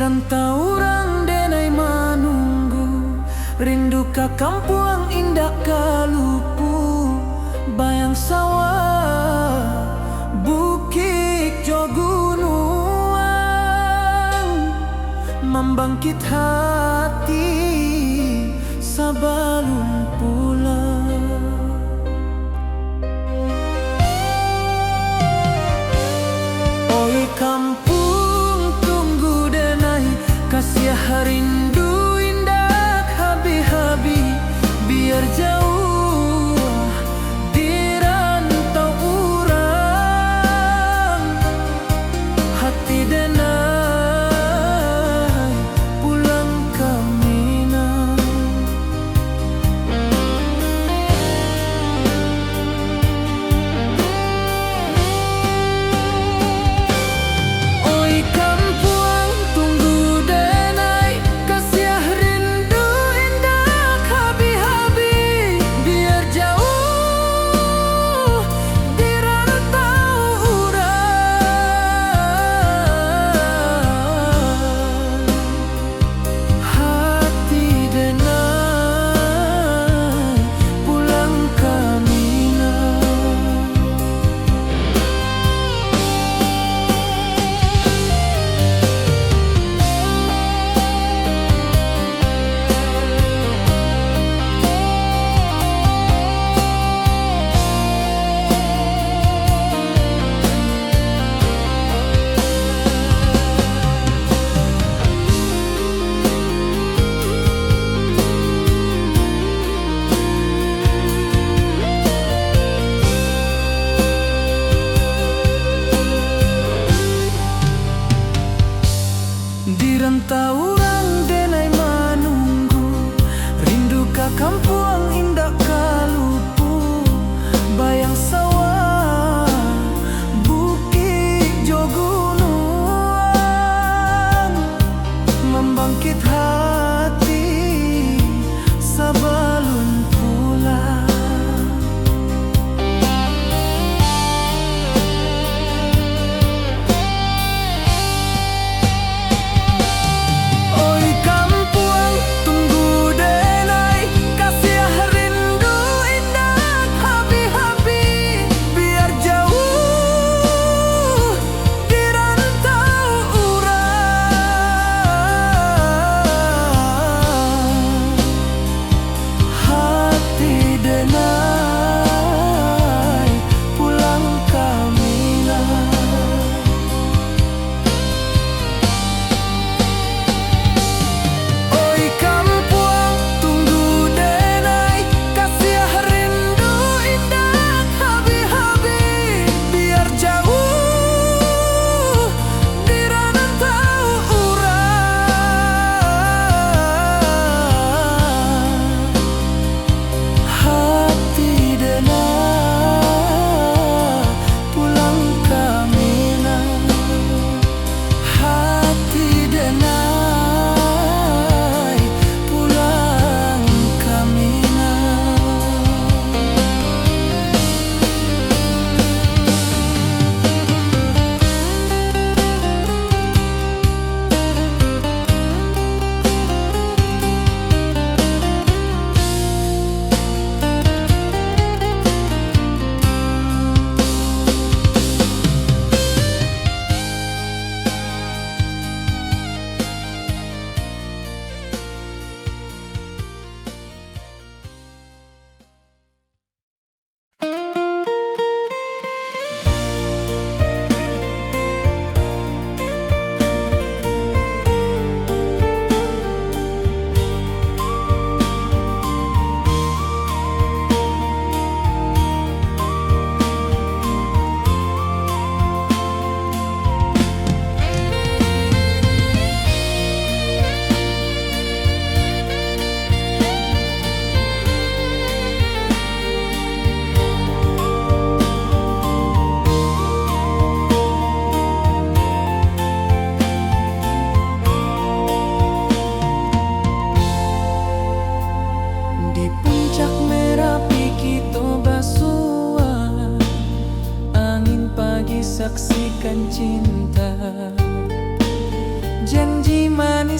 rantau orang denai manunggu, rindu ka kampung indah kalupu, bayang sawah bukit jo gunung, membangkit hati sabalun pulang. Oi kampung tunggu denai, kasih rindu indah habi-habi, biar jauh di rantau urang, hati denai pulang ke Minang. Oi kampung tunggu denai, kasih rindu indah habi-habi, biar jauh di rantau urang, hati denai pulang ke Minang. Di rantau orang denai manunggu, rindu ka kampung indah kalupu, bayang sawah bukit jo gunung, membangkit hati sabalun pulang. Oi kampung tunggu denai, kasih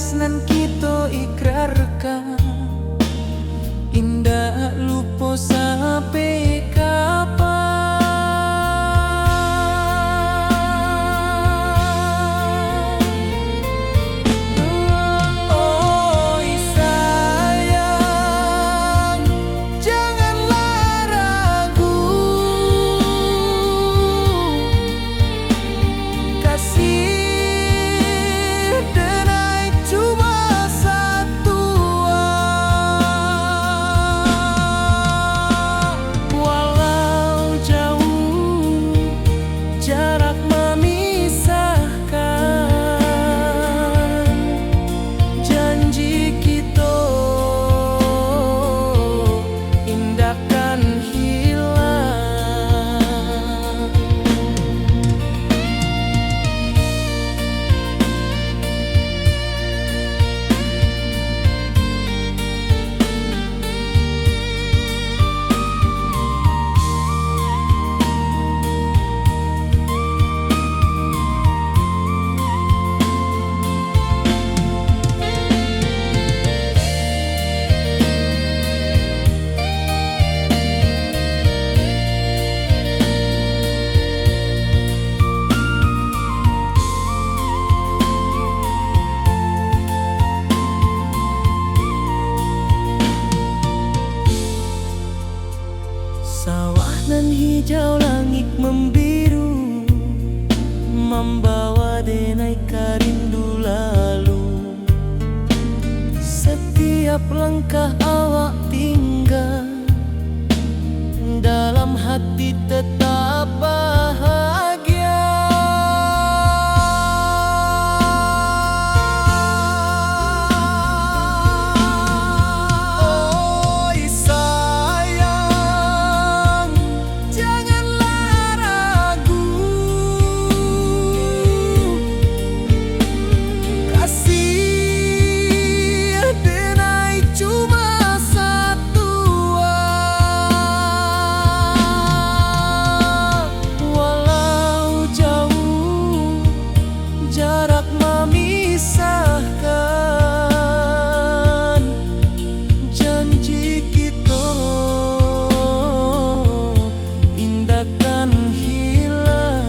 wis nan kita ikrarkan, indah lupa sampai kapan. Oi sayang, janganlah ragu, kasih denai cuma satu. Walau jauh jarak memisahkan, janji kita indahkan hilang. Sawah nan hijau, langit membiru, membawa denai karindu lalu. Setiap langkah awak tinggal, dalam hati tetap bahagia. Oi sayang, janganlah ragu, kasih denai cuma satu. Walau jauh jarak memisahkan, janji kita indahkan hilang.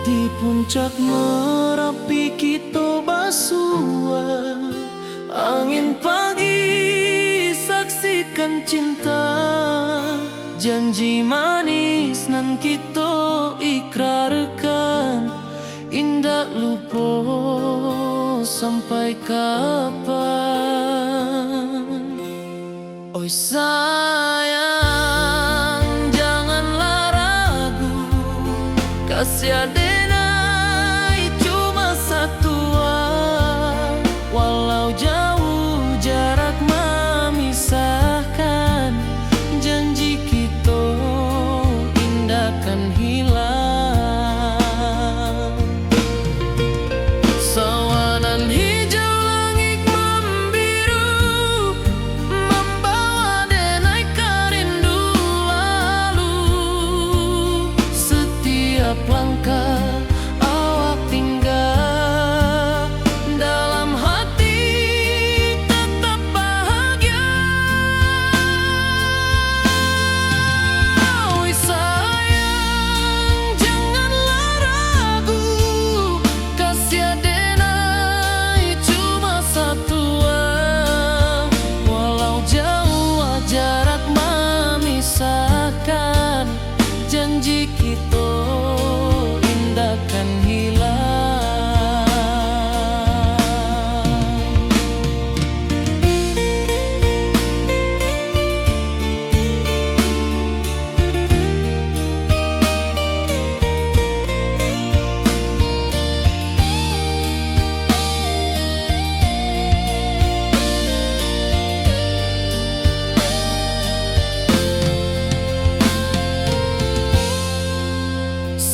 Di puncak Merapi kita basua, angin pagi saksikan cinta. Janji manis nan kita ikrarkan, indah lupa sampai kapan. Oi sayang, janganlah ragu, kasih adenai cuma satu. Walau jauh jarak memisahkan, janji kita indah kan hilang. Sawanan hijau langit membiru, membawa denai kerindu lalu. Setiap langkah awak tinggal, dalam hati tetap bahagia. Oi sayang, janganlah ragu, kasih adenai cuma satu. Walau jauh jarak memisahkan, janji kita indah kan hilang.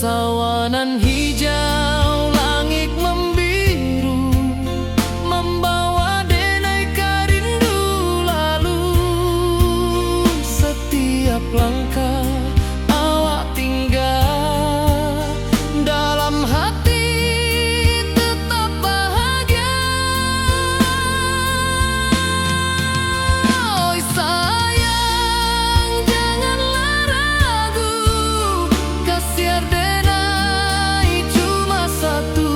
Sawanan hijau langit membiru, membawa denai kerindu lalu. Setiap langkah awak tinggal, dalam hati tetap bahagia. Oi sayang, janganlah ragu, kasih adenai cuma satu.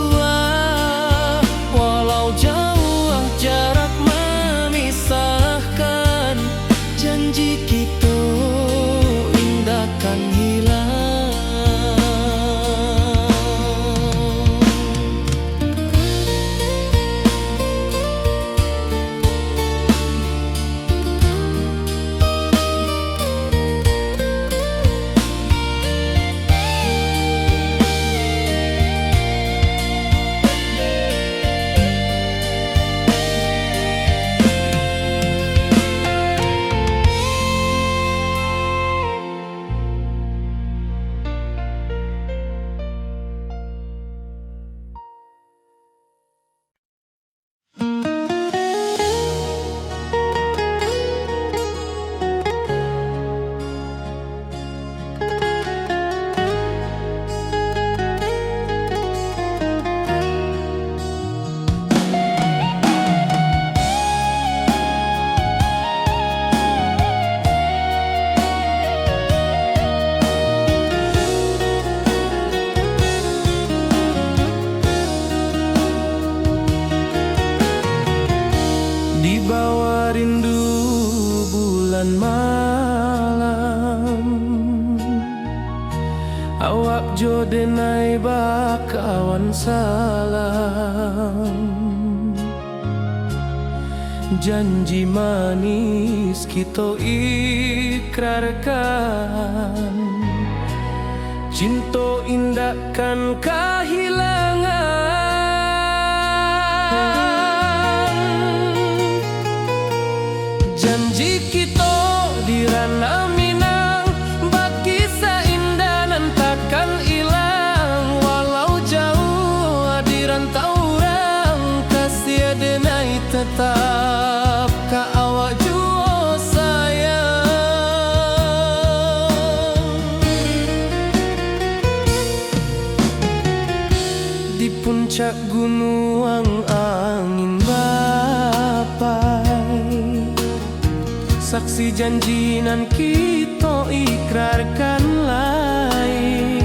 Walau jauh jarak memisahkan, janji kita indah kan hilang. Di bawah rindu bulan malam, awak jo denai bakawan salam. Janji manis kita ikrarkan, cinta indah kan kehilangan. Janji kita di ranah Minang, bakisah indah nan takkan hilang. Walau jauh di rantau orang, kasih adenai tetap ka awak jua sayang. Di puncak gunung angin bapai, saksi janji nan kita ikrarkan lain.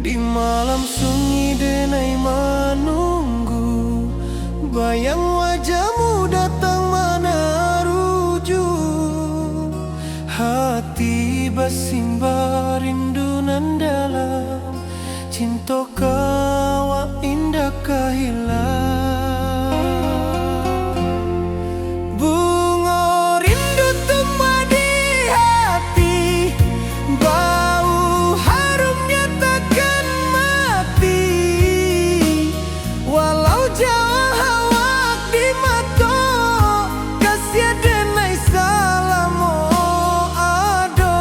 Di malam sunyi denai menunggu, bayang wajahmu datang meneruju. Hati bersimba rindu nan dalam, cinta kawa indah kehilang. Bunga rindu tumbuh di hati, bau harumnya takkan mati. Walau jauh awak di mata, kasih denai salamo ado.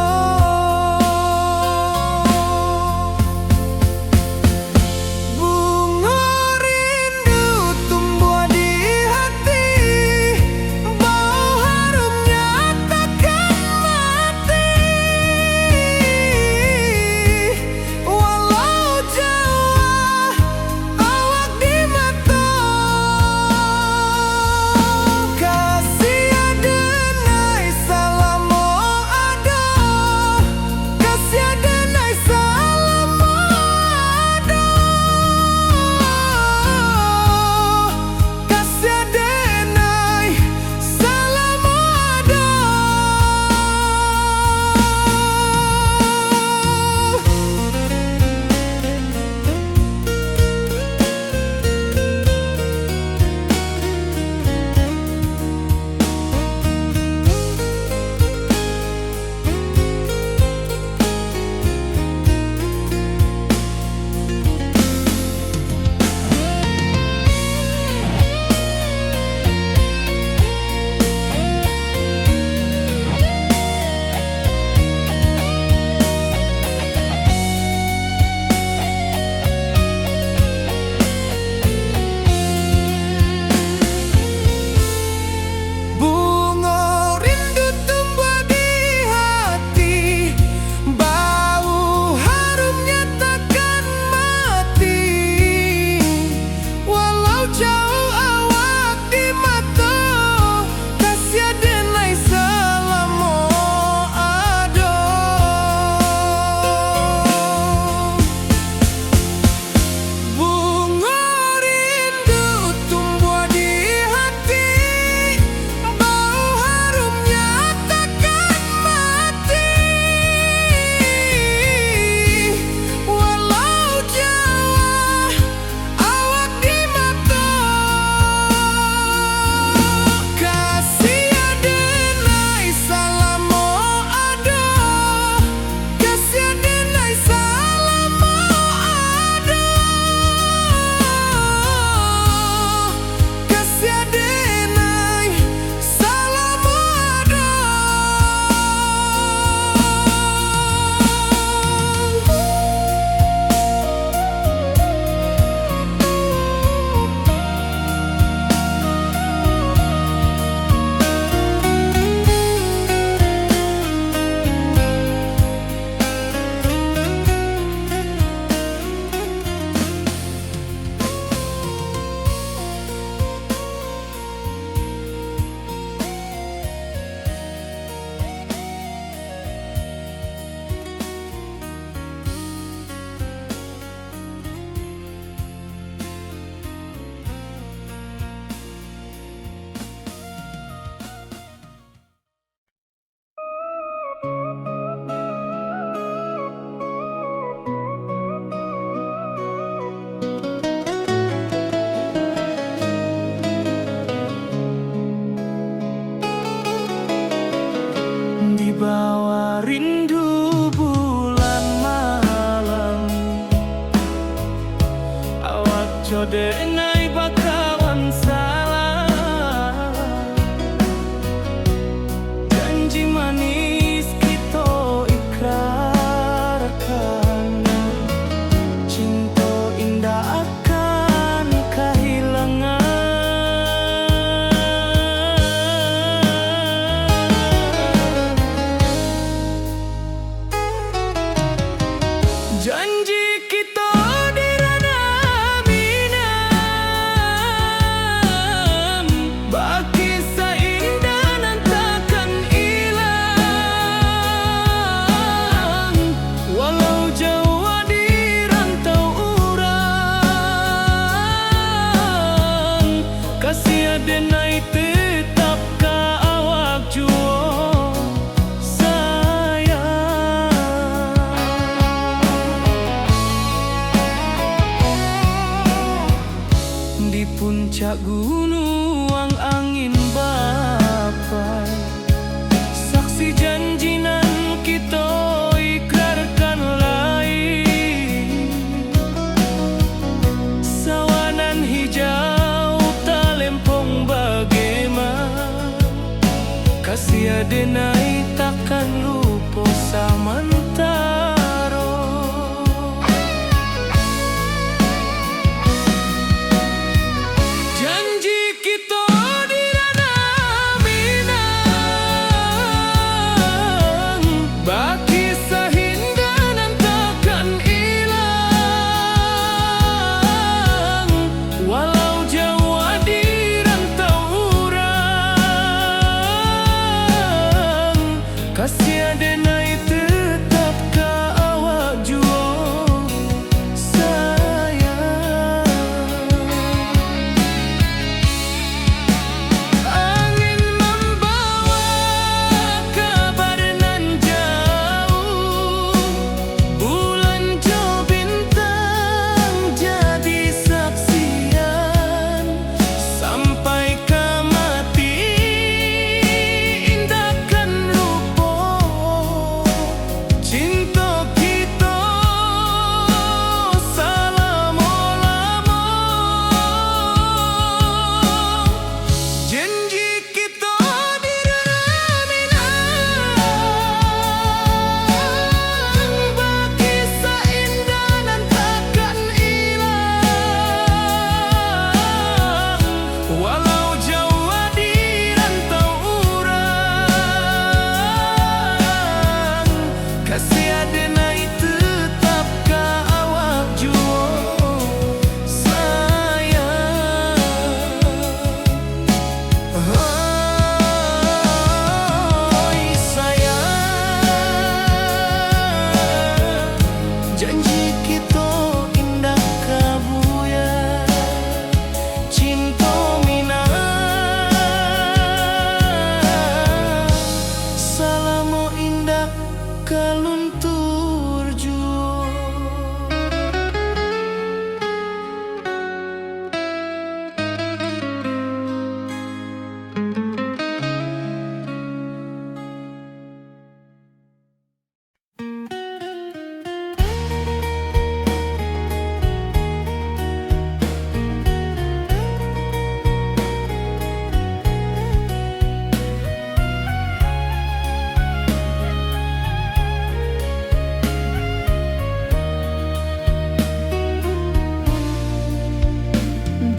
gunung angin bapai, saksi janji nan kita ikrarkan lain. Sawanan hijau talempong bagaimana, kasih adenai takkan lupa samantaro. Janji kita di ranah Minang, baki sahindanan takkan hilang. Walau jauh di rantau urang, kasih adenai tetap ka awak jua sayang. Angin membawa kabar nan jauh, bulan jo bintang jadi saksian. Sampai ke mati indahkan lupa cinta kita selama-lama. Janji kita di ranah Minang, baki seindah nan takkan hilang. Walau jauh di rantau urang, kasih adenai tetap ka awak jua sayang. Oi sayang, janji kita indah kabuya, cinta Minang selama indah kaluntur jua.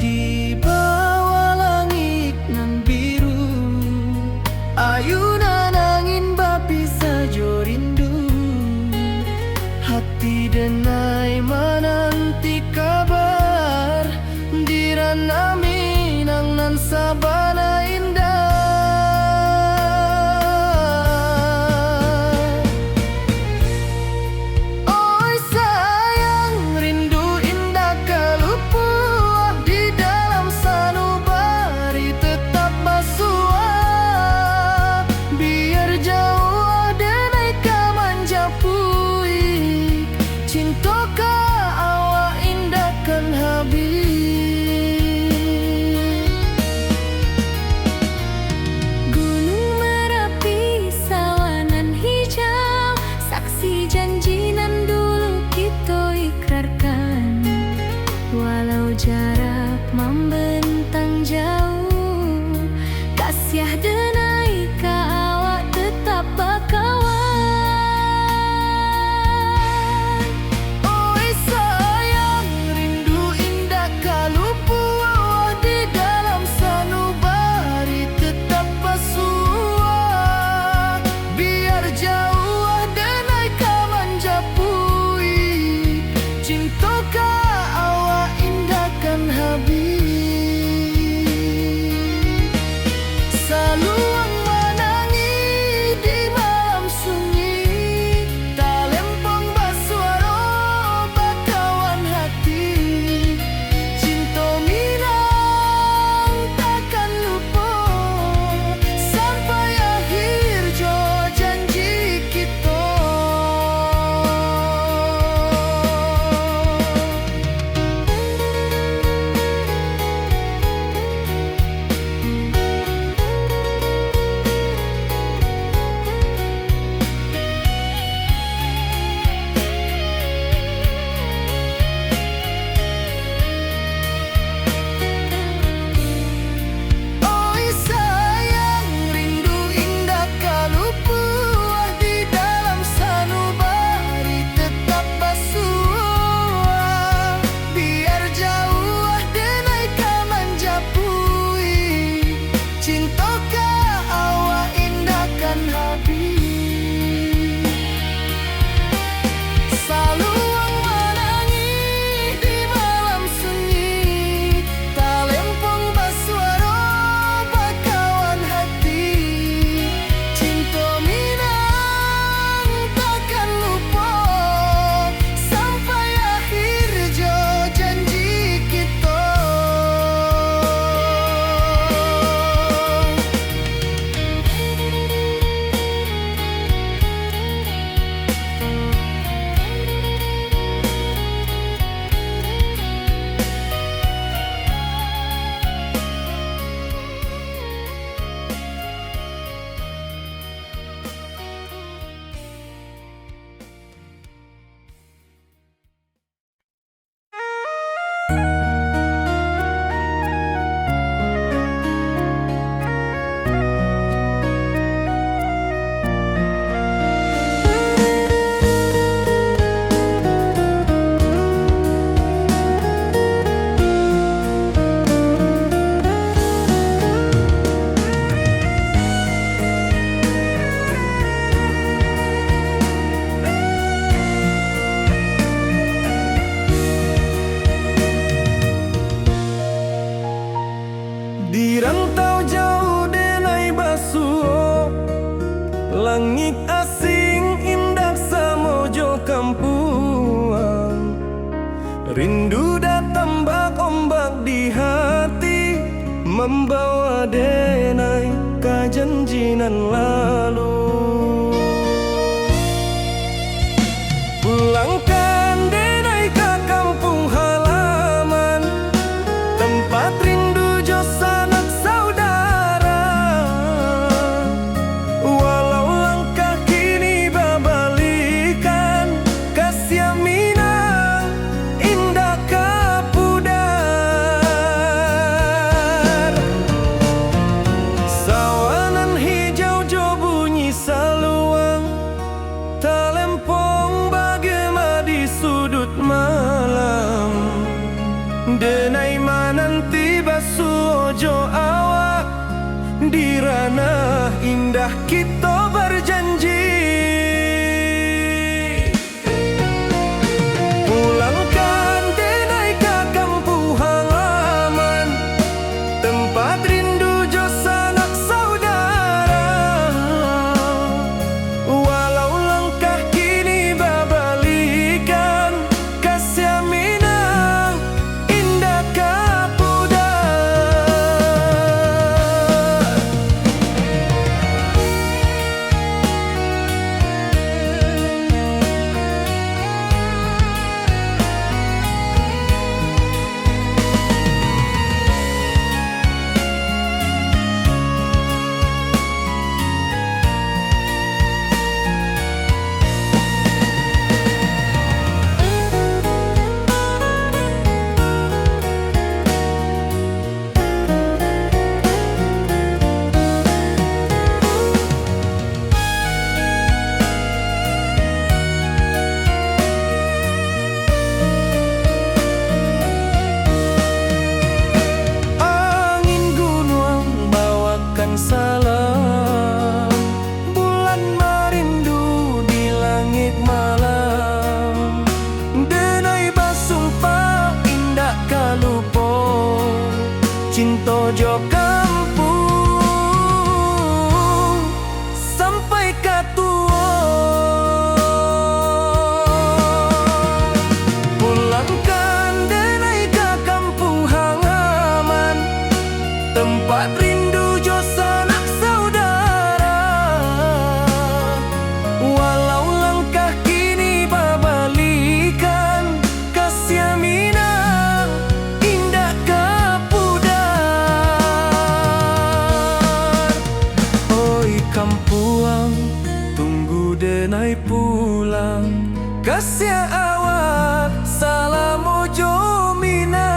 Di bawah langit nan biru, ayunan angin bapi sajo rindu. Hati denai menanti kabar, di ranah Minang nan sabana indah. Oi sayang, rindu indah kalupuah di dalam sanubari tetap basuah. Biar jauh denai ka manjapui, cinta ka awak indahkan habis. Gunung Merapi sawanan hijau, saksi janji nan dulu kita ikrarkan. Walau jarak membentang jauh, kasih denai ka awak tetap bakawan. Oi sayang, rindu indah kalupuah di dalam sanubari tetap basuah. Biar jauh denai ka manjapui, cinta ka awak indahkan habis. Selalu Di rantau jauh denai basuh, langit asing indah samojo kampuang. Rindu datang bak ombak di hati, membawa denai ke janjinan lalu. Pulangkan denai ke kampung halaman, tempat rindu jo sanak saudara. Walau langkah kini babalikan, kasih Minang indah kapudar. Sawanan hijau jo bunyi saluang, talempong bagema di sudut malam. Denai mananti basuh ojo awak, di ranah indah kita berjanji. Pulangkan denai ke kampung halaman, tempat rindu jo sanak saudara. Walau langkah kini babalikan, kasih Minang indah kapudar. Angin gunung bawakan salam, bulan merindu di langit malam. Denai basumpah indah kalupo, cinta jo kampung sampai katua. Pulangkan denai ke kampung halaman, tempat rindu jo sanak saudara. Walau langkah kini babalikan, kasih Minang indah kapudar. Oi kampuang, tunggu denai pulang, kasih awak salam ojo Minang.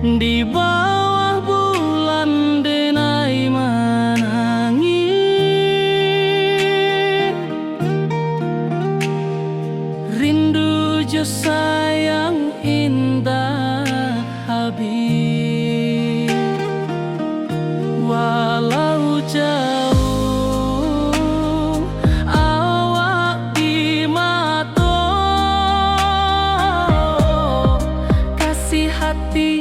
Di bawah bulan denai menangis, rindu jo sayang indah habis. Walau jauh awak di mata, kasih hati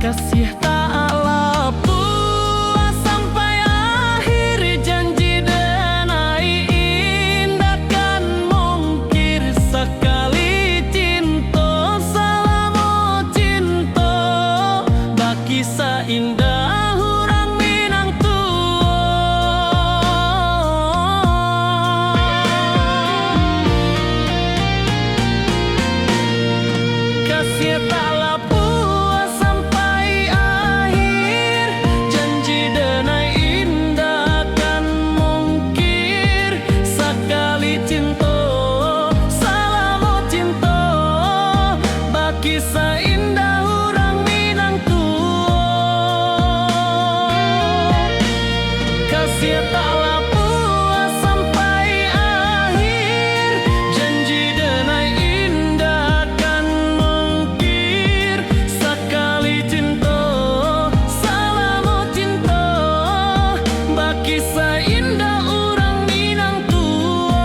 kasih indah urang Minang tua. Kasih tak puas sampai akhir, janji denai indah kan mungkir. Sekali cinta, salah mau cinta, baki indah urang Minang tua. Kasih tak puas sampai akhir, janji denai indah kan mungkir. Sekali cinta, salah mau cinta, baki indah urang Minang tua.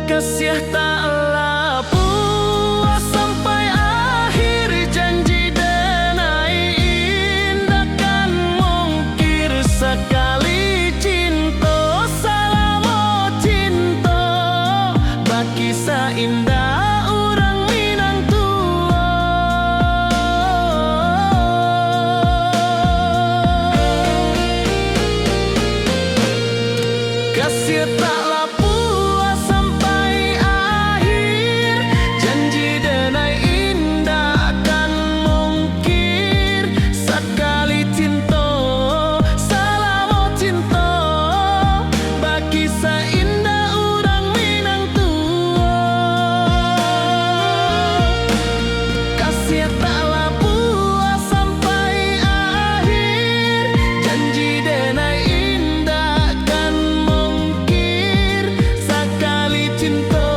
Kasih tak puas sampai akhir, janji denai indah kan mungkir. Sekali cinta, salah mau cinta, baki indah urang Minang tua. Kasih tak puas sampai akhir, janji denai indah kan mungkir. Sekali cinta, salah mau cinta, baki indah urang Minang tua. Kasih tak puas sampai akhir, janji denai indah kan mungkir. Sekali cinta,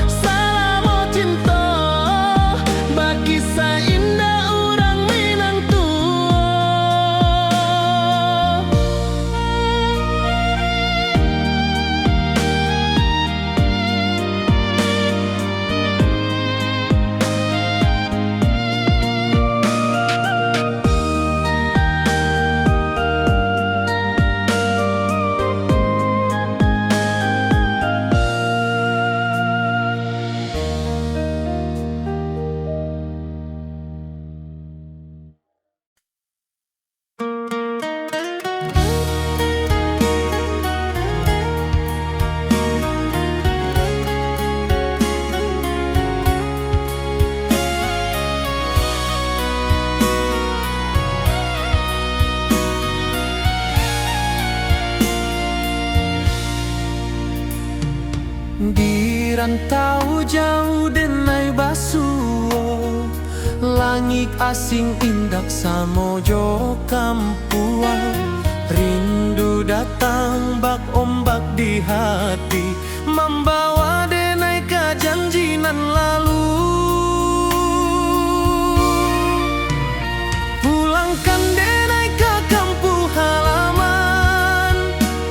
salah mau cinta, baki indah urang Minang tua. Di rantau jauh denai basuo, langit asing indak samojo kampuan. Rindu datang bak ombak di hati, membawa denai ke janji nan lalu. Pulangkan denai ke kampung halaman,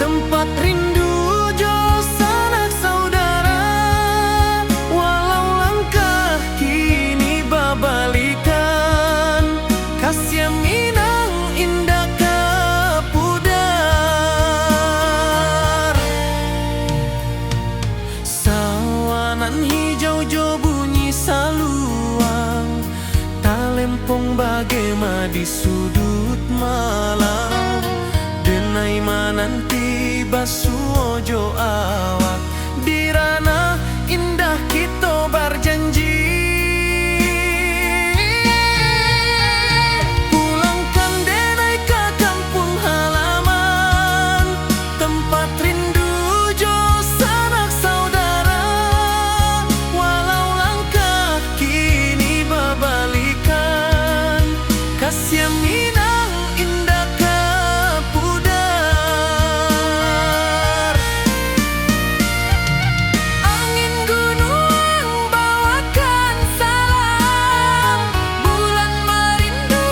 tempat rindu jo sanak saudara. Walau langkah kini babalikan, kasih Minang indah ke pudar. Sawanan hijau jo bunyi saluang, talempong bagema di sudut malam. Denai mananti basuo jo awak, di ranah indah kita berjanji. Pulangkan denai ke kampung halaman, tempat rindu jo sanak saudara. Walau langkah kini babalikan, kasih Minang indah ke pudar. Angin gunung bawakan salam, bulan merindu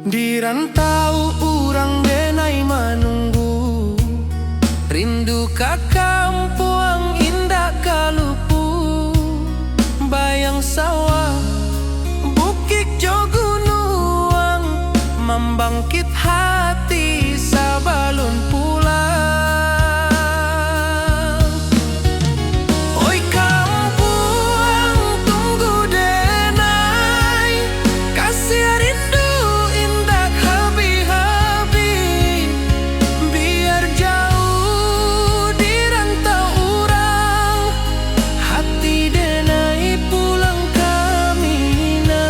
Di rantau urang denai manunggu, rindu ka kampung indah kalupu. Bayang sawah bukit jo gunung, membangkit hati sabalun pulang. Oi kampung tunggu denai, kasih rindu indah habi-habi. Biar jauh di rantau urang, hati denai pulang kamina.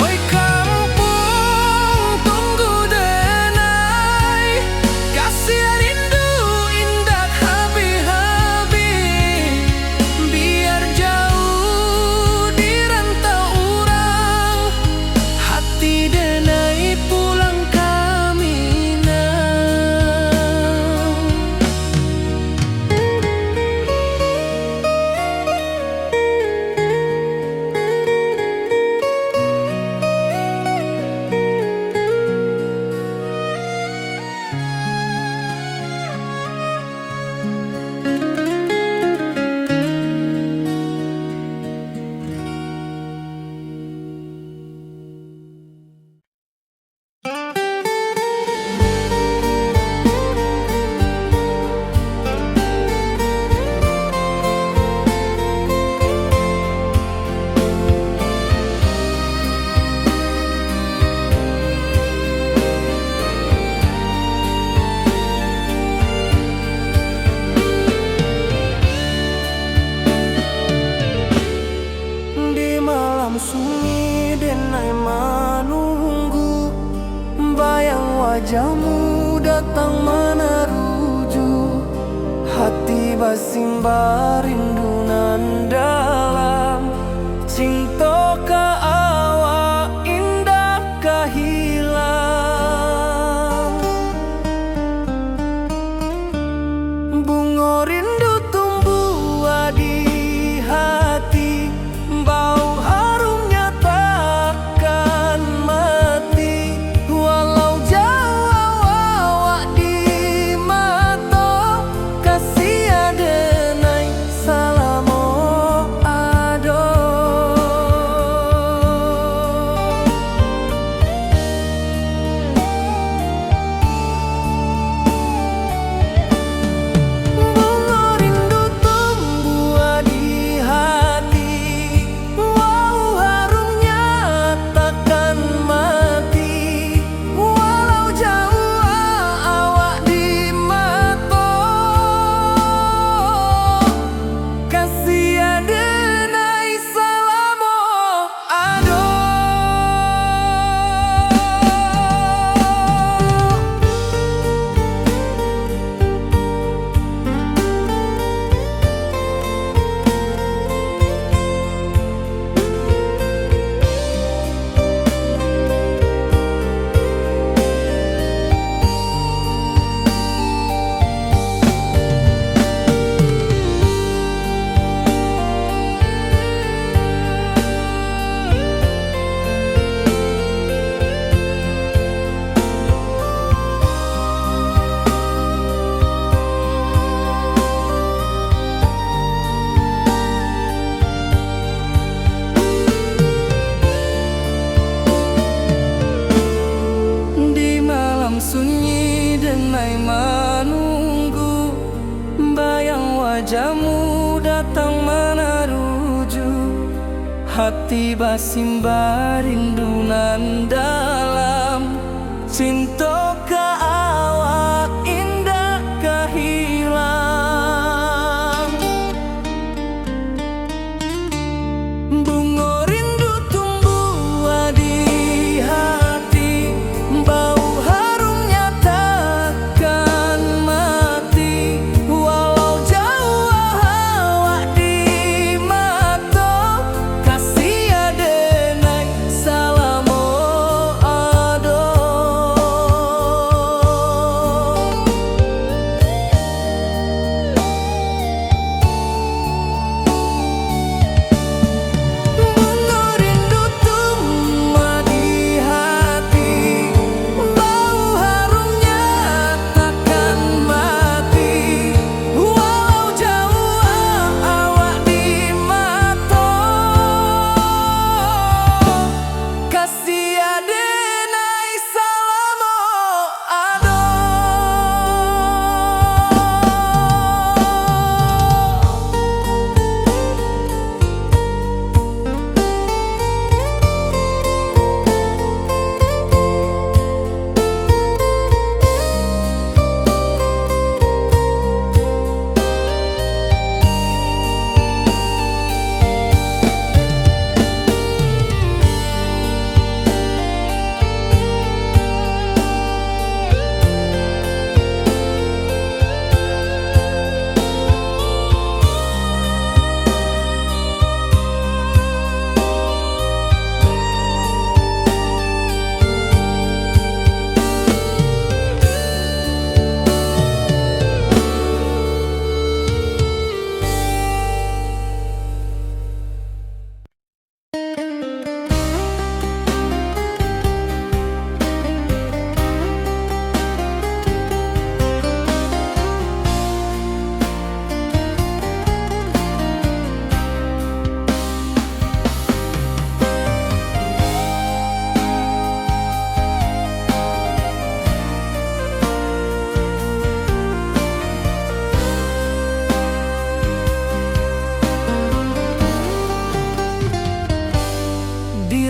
Oi kampung tunggu denai, kasih rindu indah habi-habi. Biar jauh di rantau urang, hati denai pulang kamina. Di malam sunyi denai manunggu, bayang wajahmu datang meneruju. Hati basimba rindu nan dalam, cinta ka awak indah ka hilang. Bunga rindu tumbuh di hati, bau harumnya takkan mati. Walau jauh awak di mata, kasih adenai salamo ado. Bunga rindu tumbuh di hati, wow harumnya takkan mati. Walau jauh awak di mata, kasih adenai salamo ado. Di malam sunyi denai manunggu, bayang wajahmu datang meneruju. Hati basimba rindu nan dalam, cinta ka awak indah ka hilang. Bunga rindu tumbuh di hati, bau harumnya takkan mati. Walau jauh awak di mata, kasih adenai salamo ado.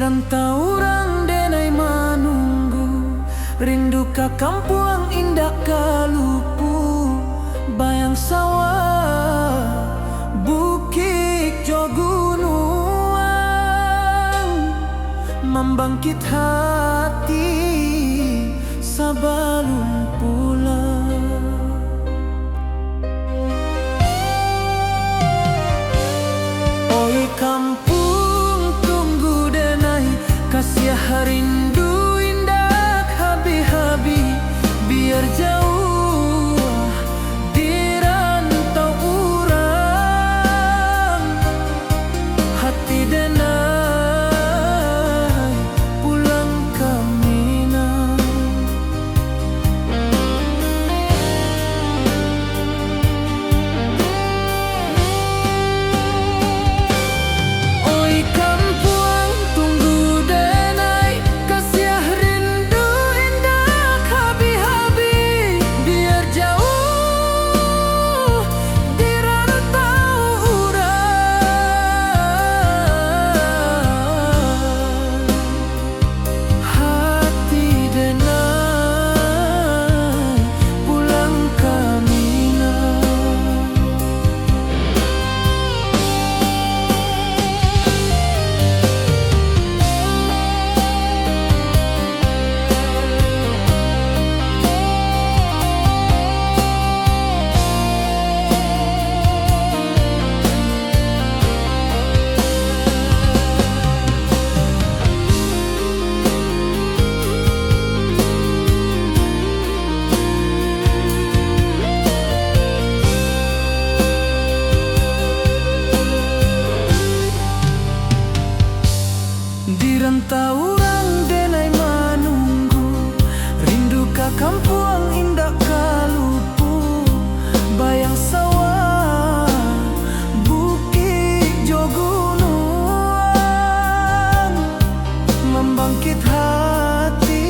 rantau denai manunggu, rindu ka kampung indah kalupu, bayang sawah bukit jo gunung, membangkit hati sabalun pulang. Oi kampung tunggu denai, kasih rindu indah habi-habi, biar jauh di rantau urang, hati denai pulang ke Minang. Oi kampung tunggu denai, kasih rindu indah habi-habi, biar jauh di rantau urang, hati denai pulang ke Minang. Di rantau urang denai manunggu, rindu ka kampung indah kalupu, bayang sawah bukit jo gunung, membangkit hati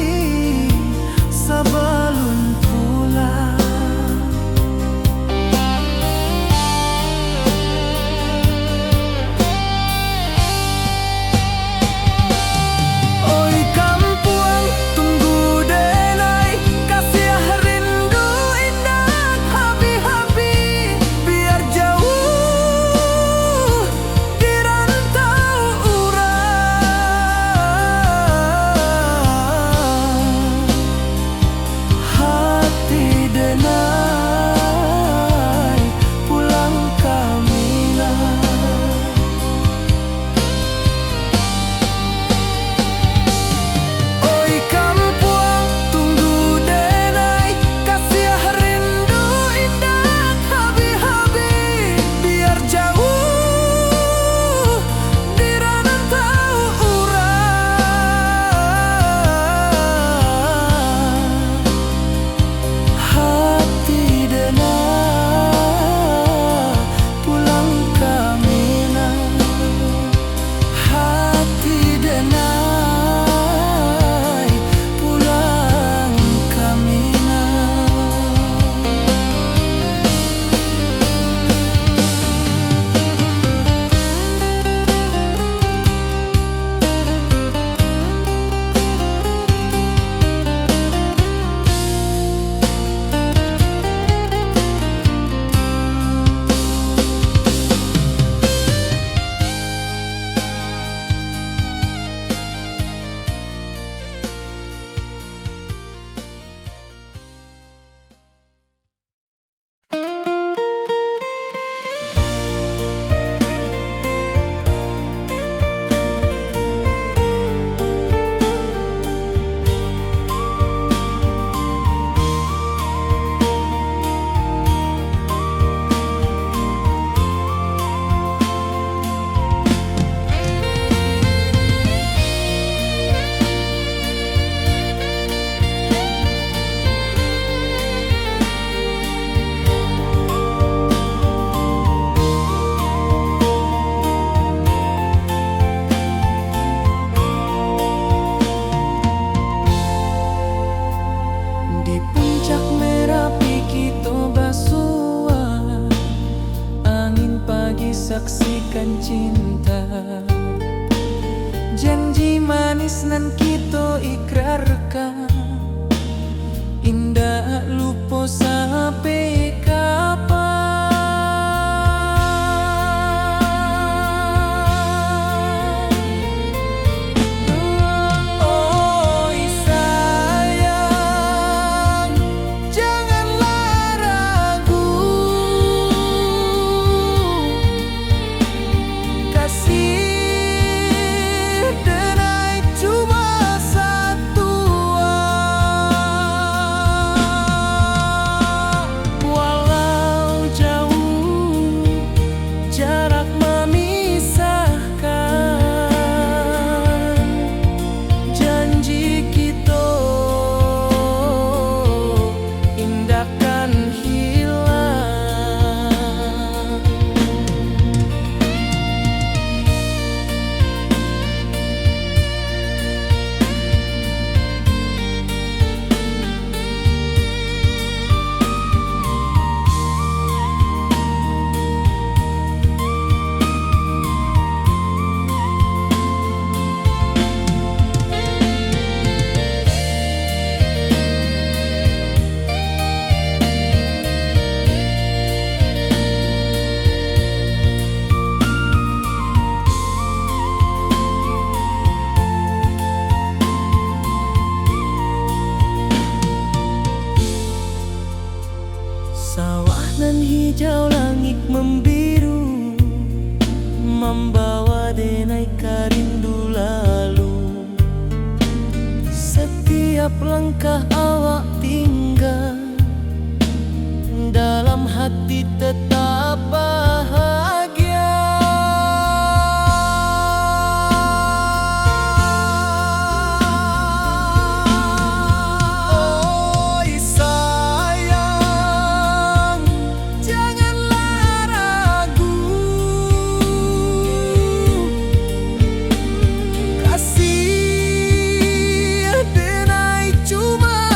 sabalun pulang. Oi kampung tunggu denai, kasih manis nan kita ikrarkan, indah lupa sampai kapan. Oi sayang, janganlah ragu, kasih denai cuma satu. Walau jauh jarak memisahkan, janji kita indahkan hilang. Sawah nan hijau, langit membiru, membawa denai karindu lalu. Setiap langkah awak tinggal, dalam hati tetap bahagia. Oi sayang, janganlah ragu, kasih denai cuma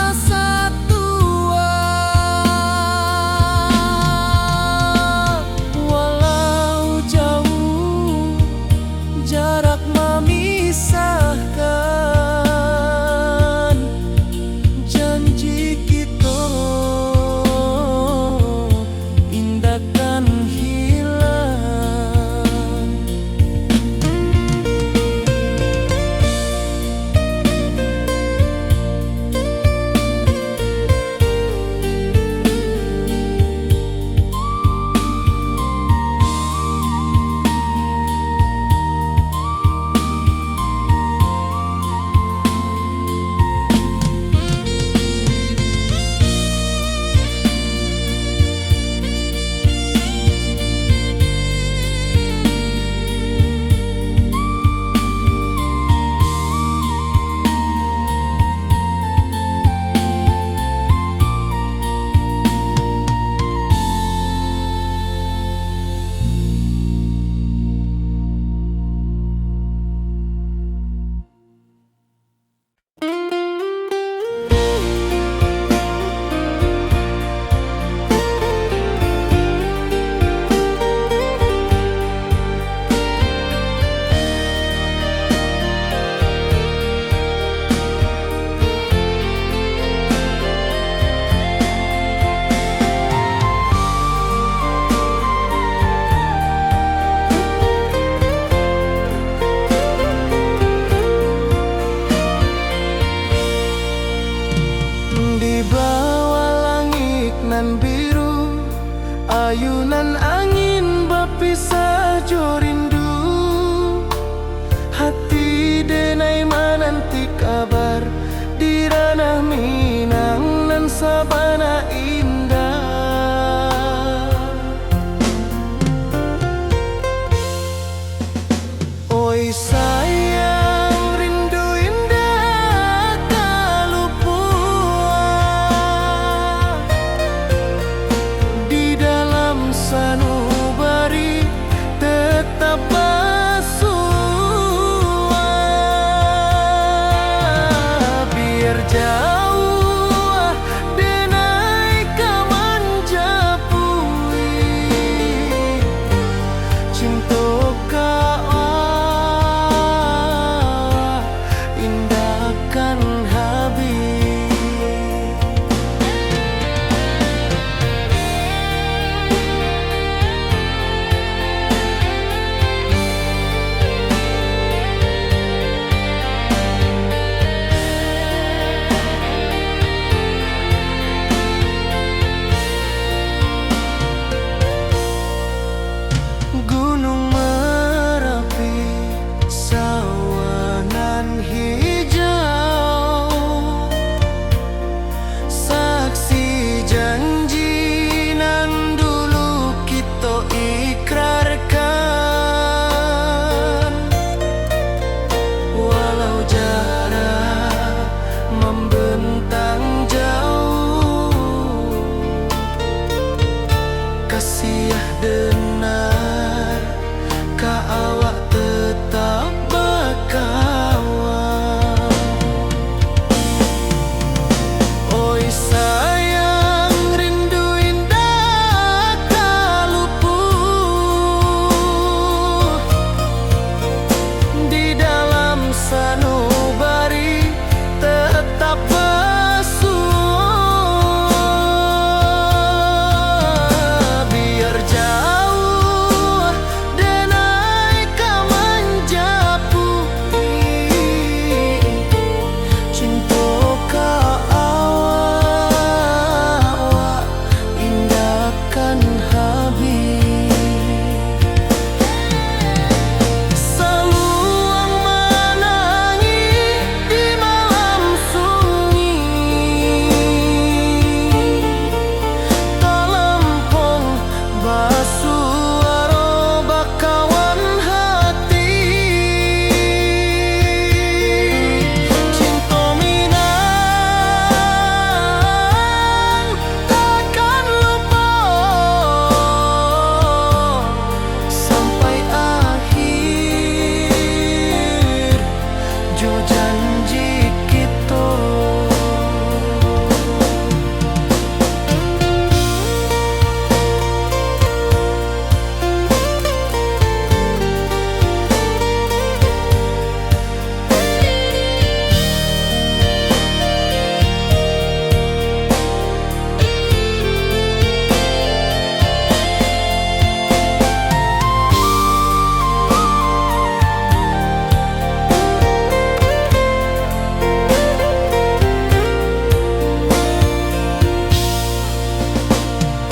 Jo janji kita.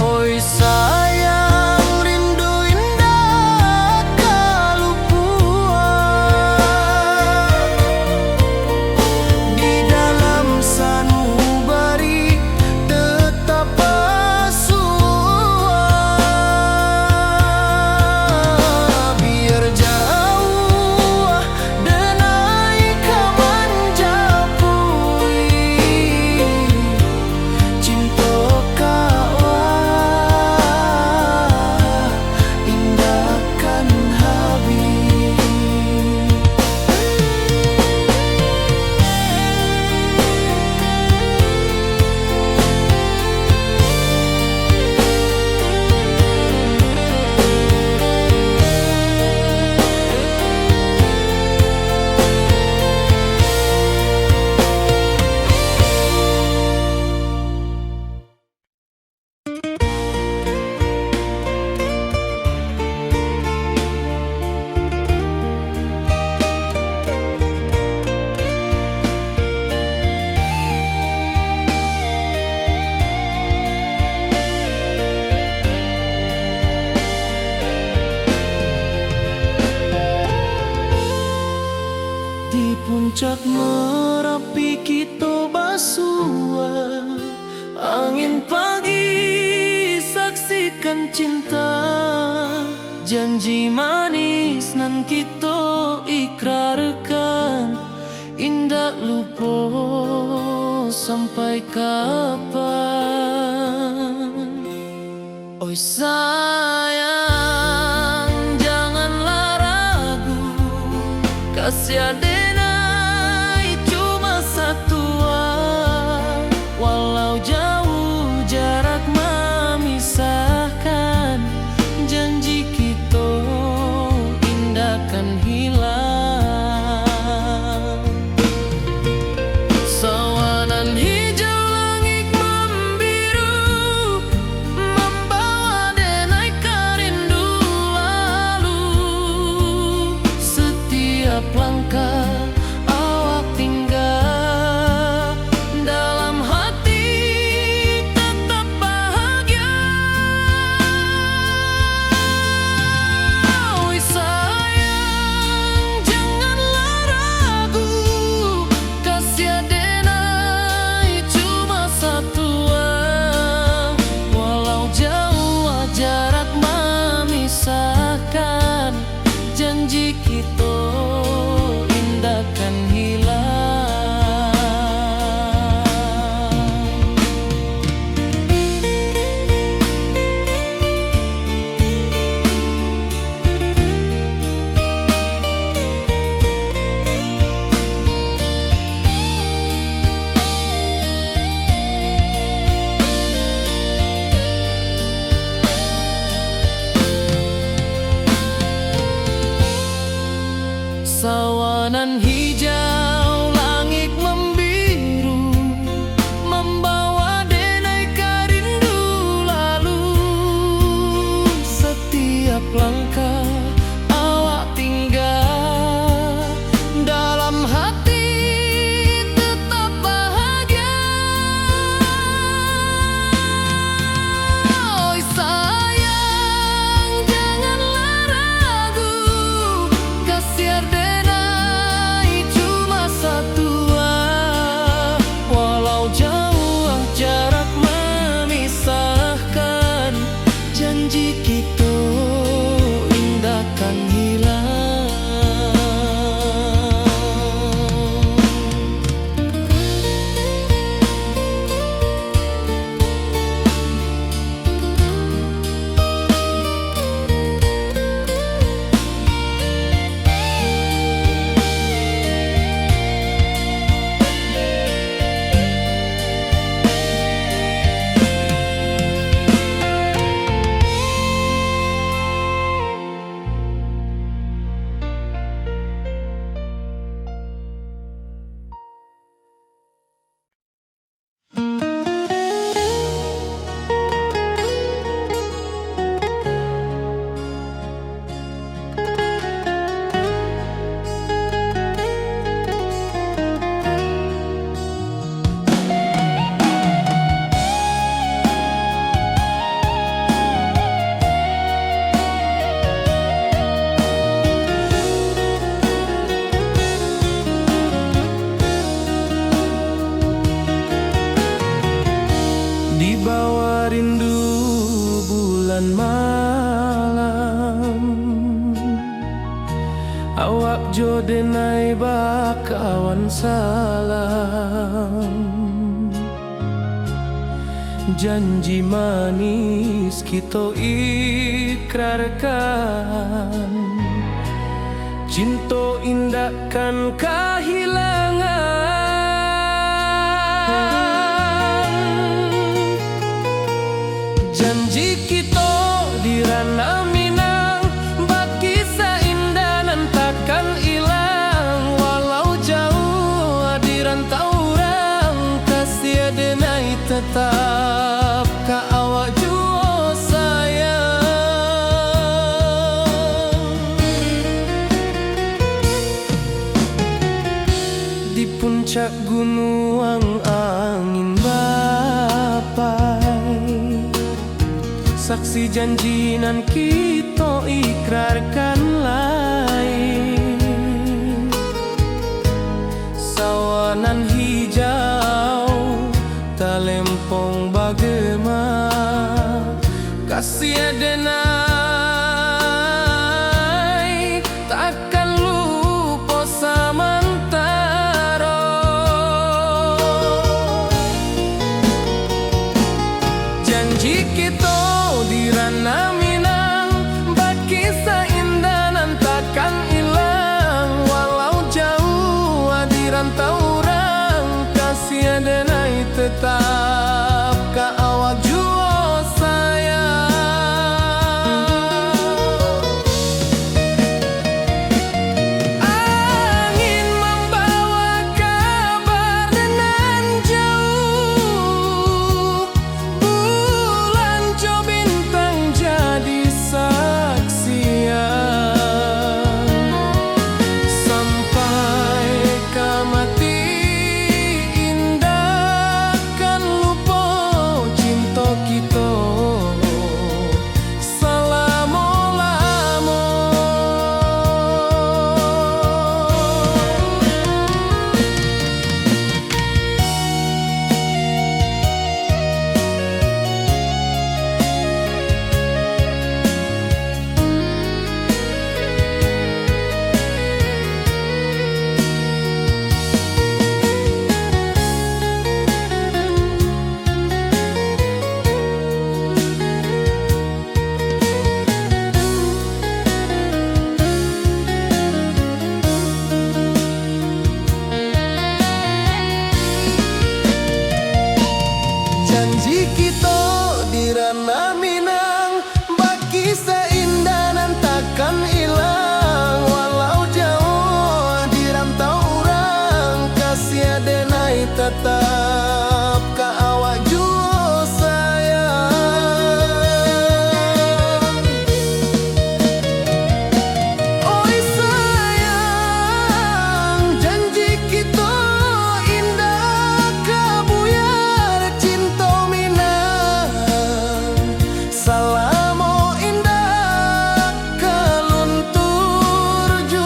Oi sayang, rindu indah kalupuan di dalam sanubari tetap asuhan. Biar jauh denai kaman japui cinta indahkan habis. Di puncak Merapi kita basua, angin pagi saksikan cinta, janji manis nan kita ikrarkan, indah lupa sampai kapan. Oi sayang, janganlah ragu, kasih adenai cuma satu. Walau jauh jarak memisahkan, janji kita indahkan hilang. Sawanan hijau langit membiru, membawa denai kerindu lalu. Setiap langkah awak tinggal, dalam hati tetap bahagia. Oi sayang, janganlah ragu, kasih adenai cuma satu. Walau jauh jarak memisahkan, janji kita indahkan hilang. Sawanan hijau langit membiru, membawa denai kerindu lalu. Setiap langkah awak tinggal, dalam hati tetap bahagia. Oi sayang, janganlah ragu, kasih adenai cuma kawan salam. Janji manis kita ikrarkan, cinta indahkan kehilangan. Janji kita di ranah Minang, bagi seindah nan takkan hilang. Walau jauh di rantau orang, kasih denai tetap ka awak jua sayang. Di puncak gunung angin bapai, saksi janji nan kita ikrarkan lain. Sawanan hijau talempong bagema, kasih denai takkan lupa samantara. Janji kita di ranah Minang, bagi seindah nan takkan hilang. Walau jauh di rantau orang, kasih denai tetap ka awak jua sayang. Angin membawa kabar nan jauh, bulan jo bintang jadi saksian. Sampai ke mati indah kan lupa cinta kita selama-lama. Janji kita di ranah Minang, bagi seindah nan takkan hilang. Walau jauh di rantau orang, kasih denai tetap ka awak jua sayang. Oi sayang, janji kita indah kabuyar cinta Minang. Salamo indah keluntur jua.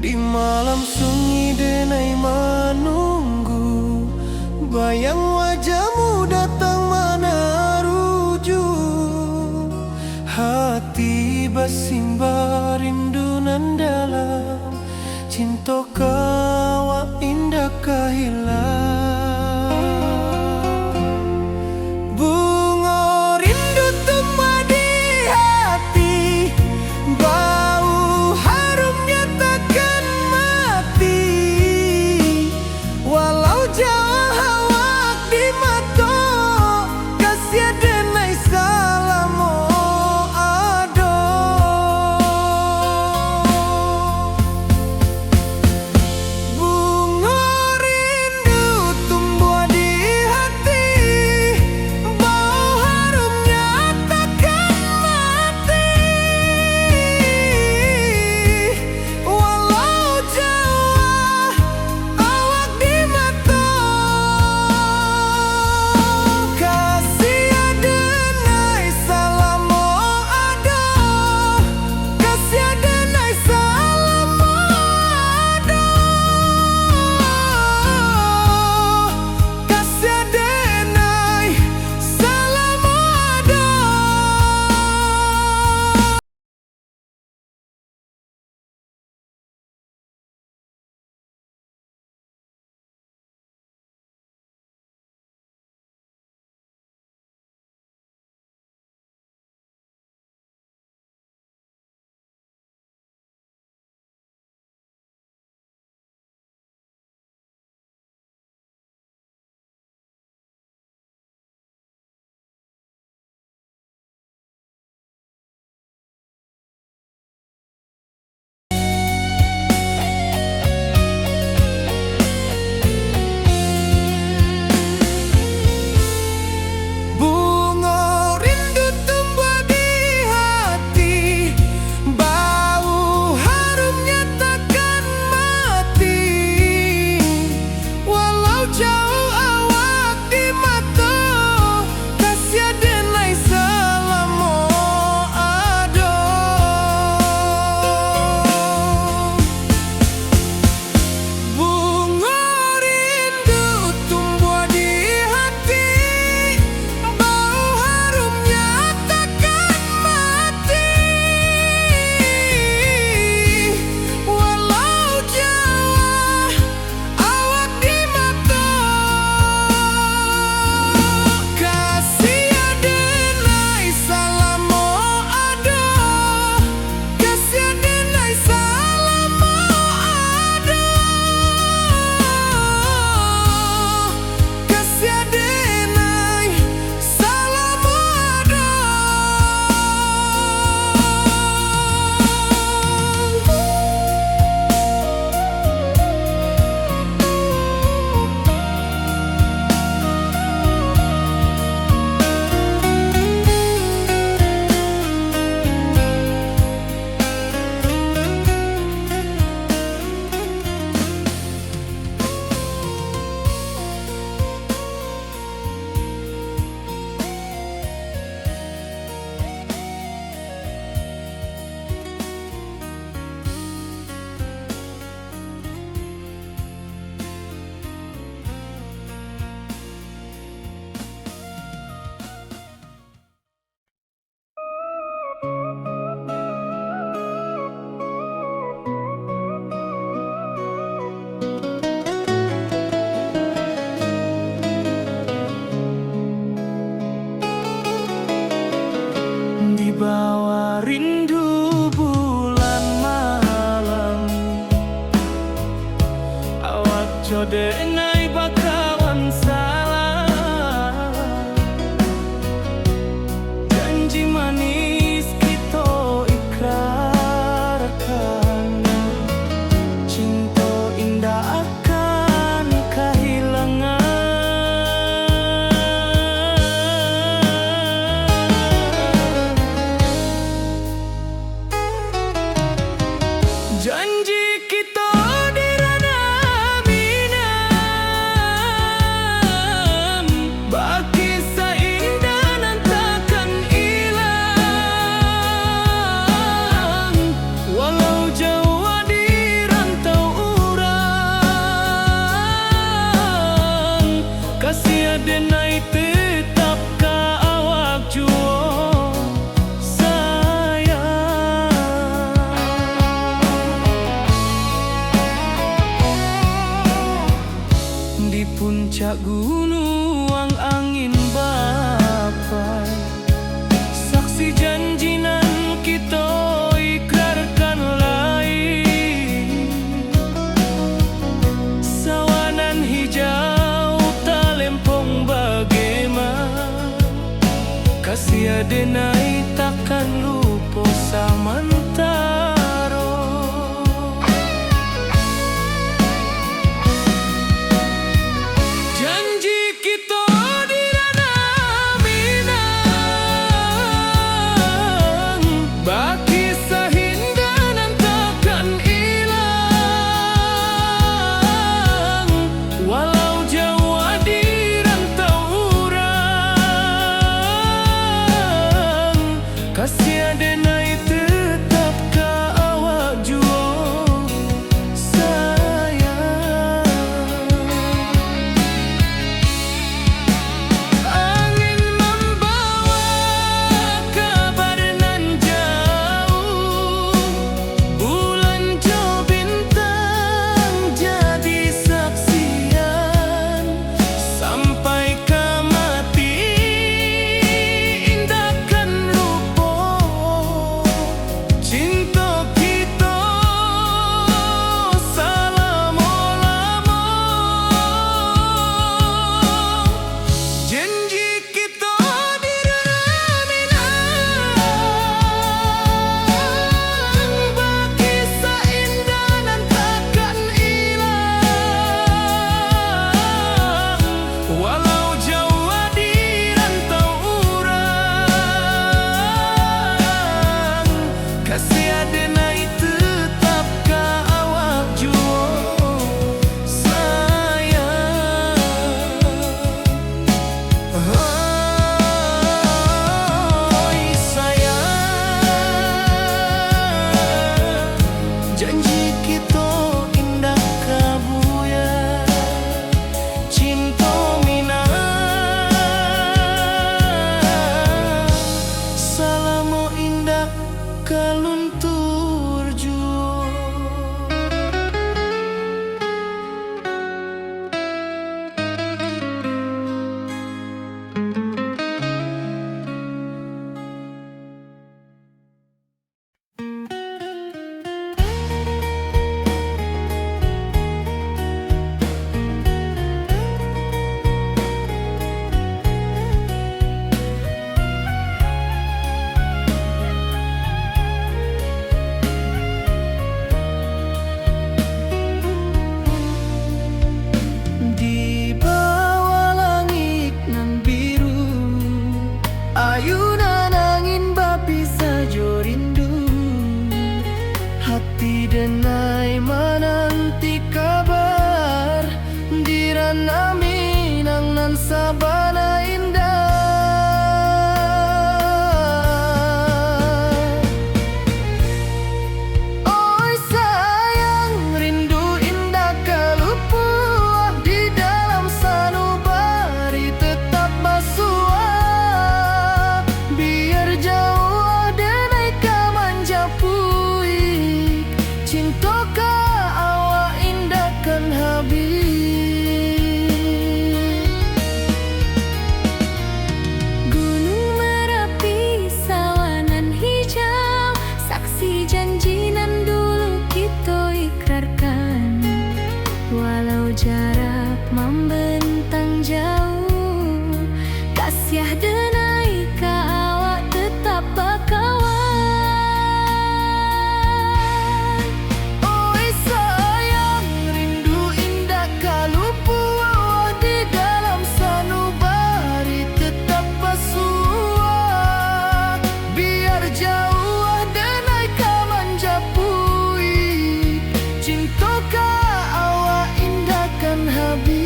Di malam sunyi denai menunggu, bayang wajahmu datang meneruju. Hati bersimbar rindu nan dalam, cinta kawa indah kehilang. Bunga rindu tumbuh di hati, bau harumnya takkan mati. Walau jauh awak di mata Wibawa rindu bulan malam, awak jode ngai bakawan salah. Janji manis kita ikrarkan, cinta indah akan kehilangan. Janji kita di ranah minam, baki seindah nan takkan hilang. Walau jauh di rantau urang, kasih adenai tetap ka awak juo di puncak gunung angin bapai. Saksi janji nan kita ikrarkan lain, sawanan hijau talempong bagaimana. Kasih adenai takkan lupa samantara. Janji kita di ranah minang, baki sahinda nan takkan hilang. Walau jauh di rantau urang, kasih adenai tetap ka Siah denai ka awak tetap bakawan. Oi sayang, rindu indah kalupu awak di dalam sanubari tetap bersua. Biar jauh denai ka manjapui, cinta ka awak indahkan habis.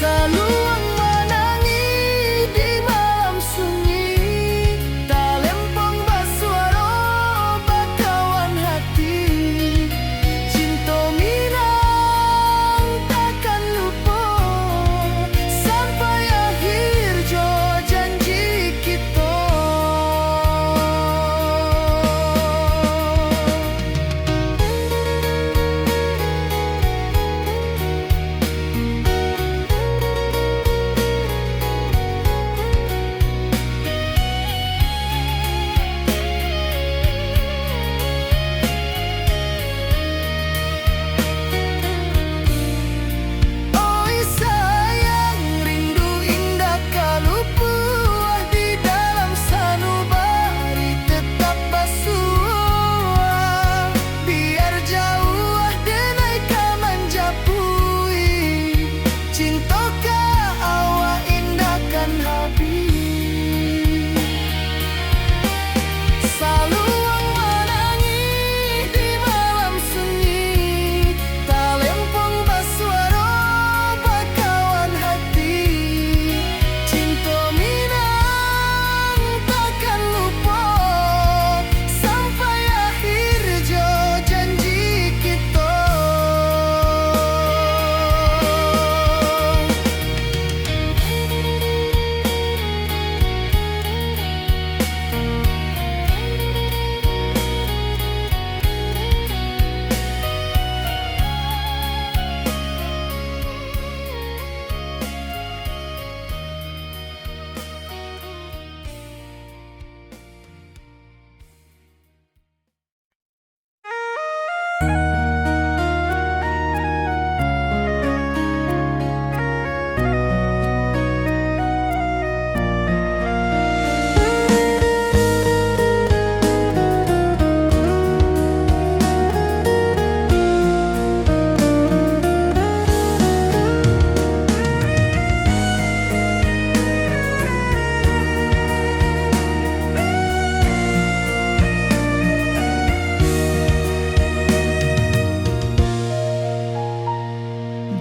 Saluang menangi di malam sunyi, tak lempong bersuara bakawan hati. Cinta minang takkan lupa sampai akhir jo janji kita. Oi sayang, rindu indah kalupu di dalam sanubari tetap bersua. Biar jauh denai ka manjapui, cinta ka awak indahkan habis. Saluang menangi di malam sunyi, tak lempong bersuara bakawan hati. Cinta minang takkan lupa sampai akhir jo janji kita.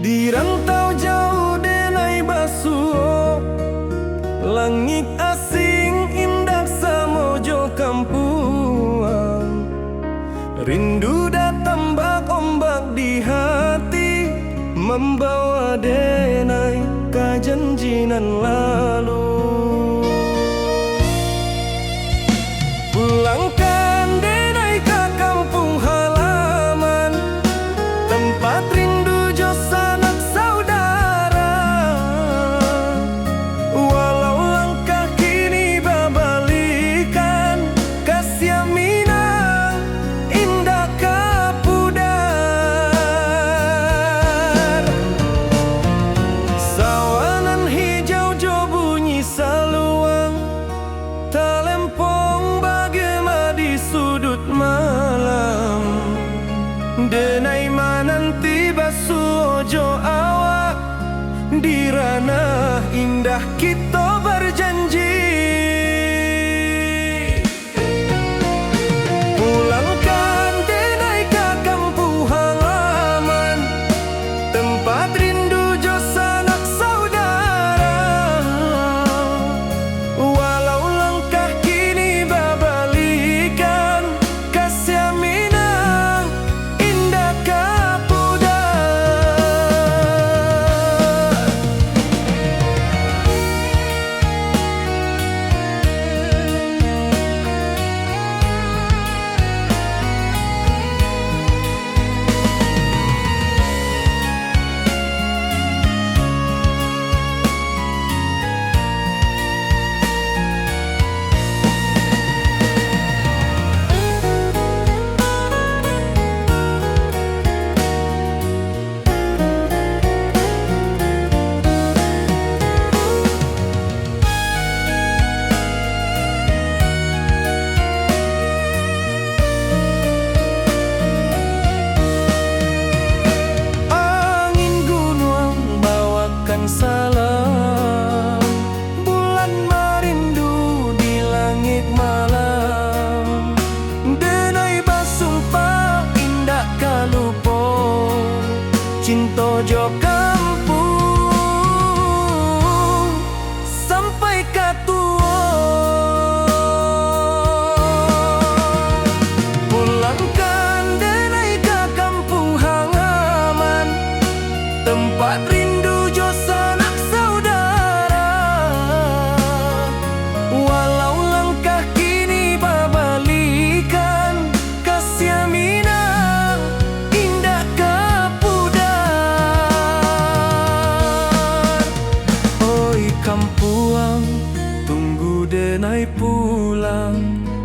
Di rantau jauh denai basuh, langit asing indah samojo kampuang. Rindu datang bak ombak di hati, membawa denai ka janjinan lalu. Pulangkan denai ka kampung halaman, tempat rindu jo sanak saudara. Walau langkah kini babalikan, kasih minang indah kapudar. Sawanan hijau jo bunyi saluang, tak lempong bagema di sudut malam. Denai mananti basuh jo awak di ranah indah kita berjanji. Pulangkan denai ka kampung halaman, tempat rindu jo sanak saudara. Walau langkah kini babalikan, kasih minang indah kapudar.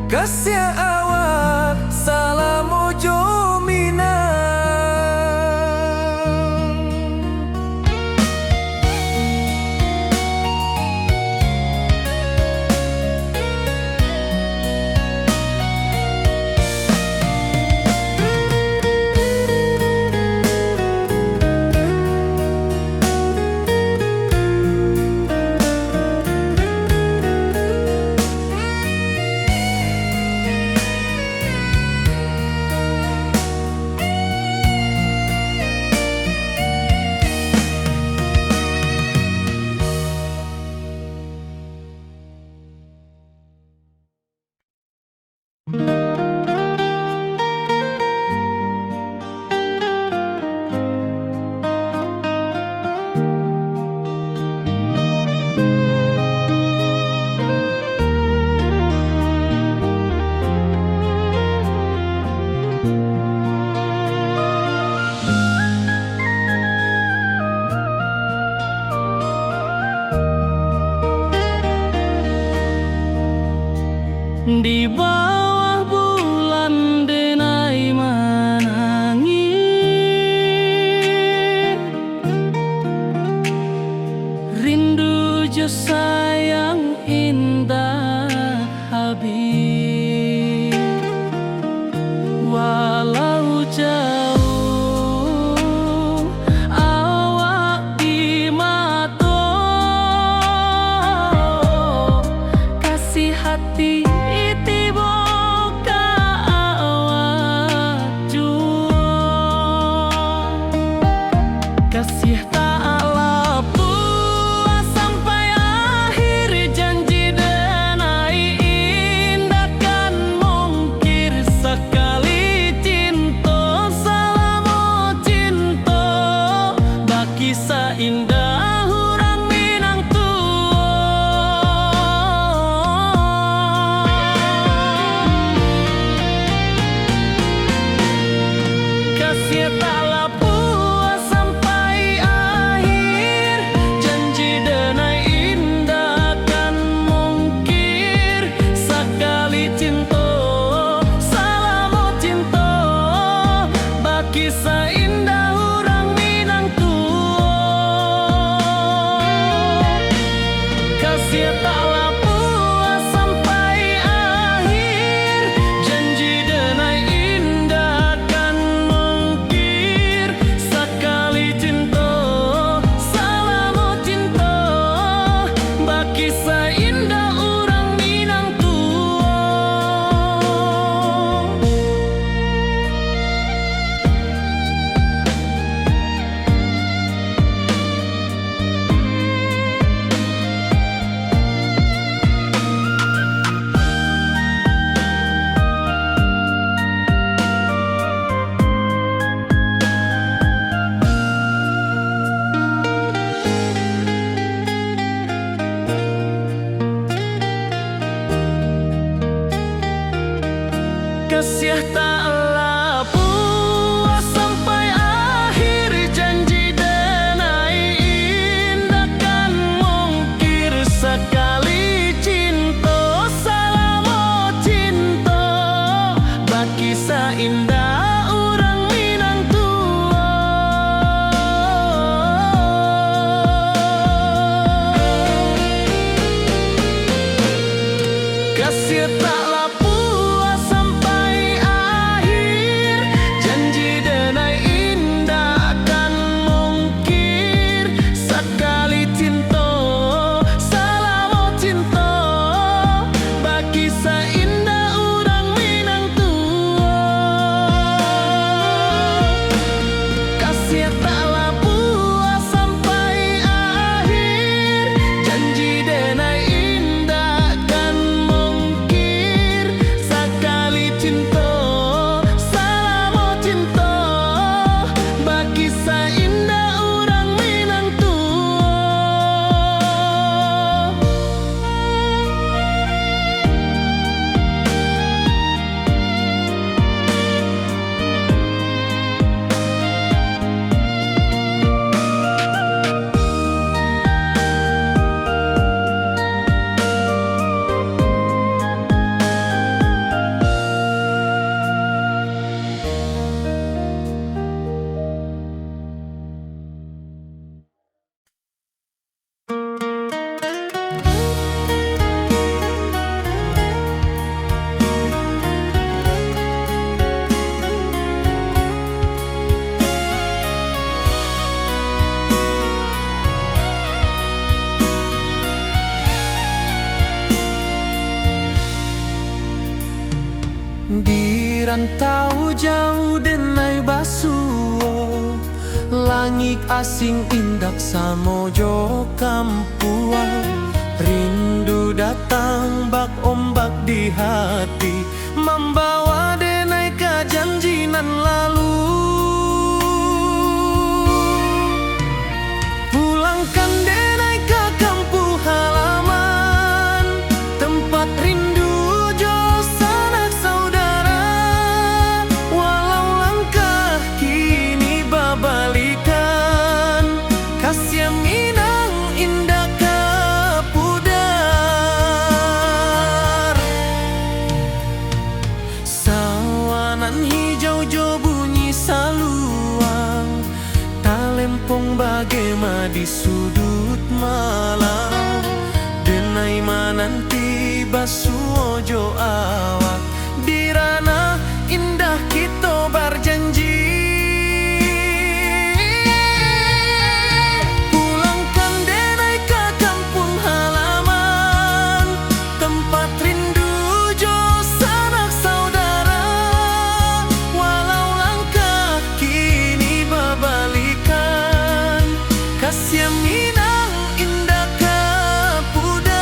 kasih awak salam ojo minang. Di bawah bulan denai menangi, rindu jo sayang indah habis. Walau jauh awak di mata, kasih hati kasih tak puas sampai akhir, janji denai indah kan mungkir sekali cinta selama cinta baki seindah hurang Minang tua. Kasih tak kisah indah orang Minang tua. Kasih taklah puas sampai akhir, janji denai indah kan mungkir sekali cinta selama cinta baki seindah orang Minang tua. rantau jauh denai basuo, langit asing indak samojo kampuang. Rindu datang bak ombak di hati, membawa denai ke janjinan lalu. Pulangkan denai ke kampung halaman, tempat rindu jo sanak saudara. Walau langkah kini babalikan, kasih minang indah ke pudar. Sawanan hijau jo bunyi saluang, talempong bagema di sudut malam. Denai mananti basuo jo awak, di ranah indah kita berjanji. Pulangkan denai ke kampung halaman, tempat rindu jo sanak saudara. Walau langkah kini babalikan, kasih minang indah ke pudar.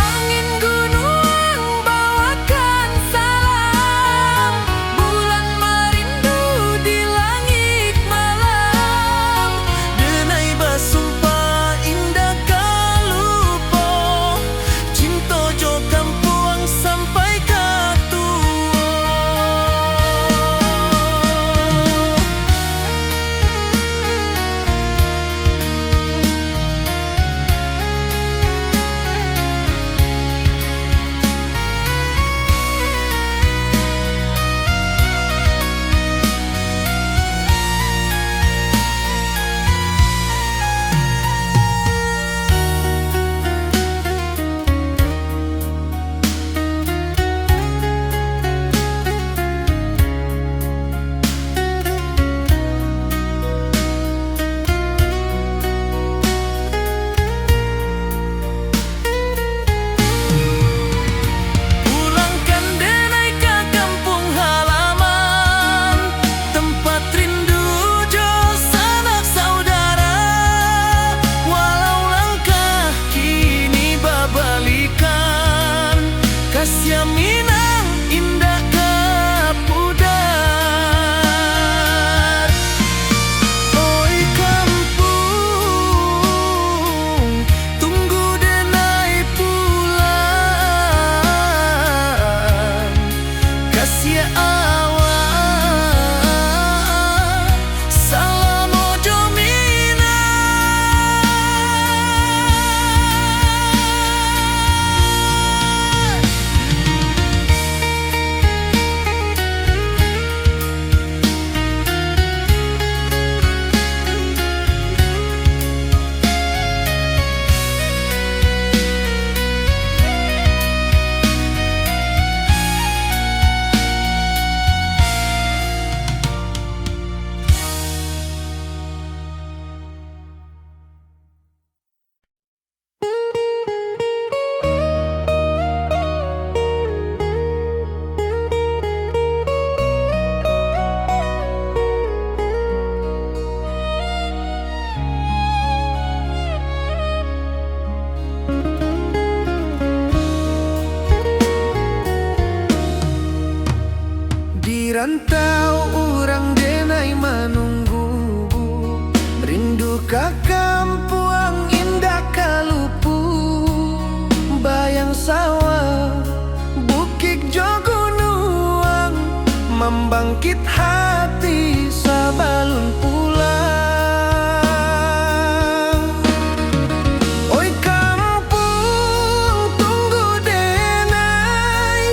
Angin gunung bawakan salam, bulan merindu di langit malam. Denai basumpah indah kalupo, cinta jo kampuang sampai ke tua. Pulangkan denai ke kampung halaman, tempat rindu jo sanak saudara. Walau langkah kini babalikan, kasih minang indah ke pudar. Oi kampung, tunggu denai pulang. Kasih awak, salam ojo minang. Di rantau orang denai menunggu, rindu ke kampuang indah kalupu. Bayang sawah, bukit jo gunung, membangkit hati sabalun pulang. Oi kampung, tunggu denai,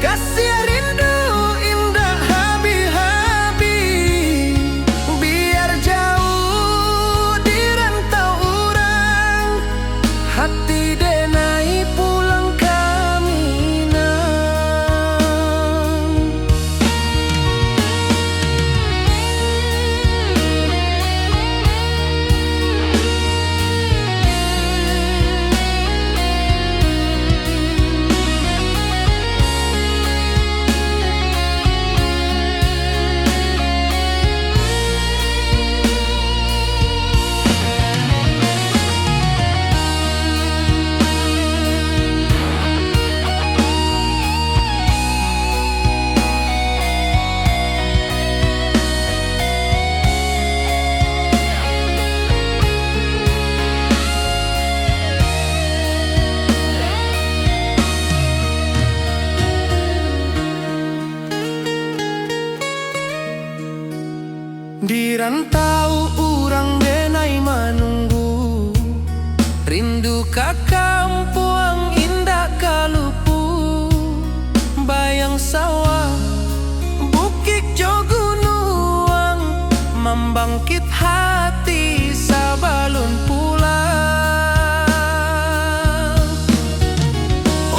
kasih rindu indah habi-habi. Biar jauh di rantau orang, hati denai pulang ke Minang. Di rantau urang denai manunggu, rindu ka kampung indah kalupu, bayang sawah bukit jo gunung, membangkit hati sabalun pulang.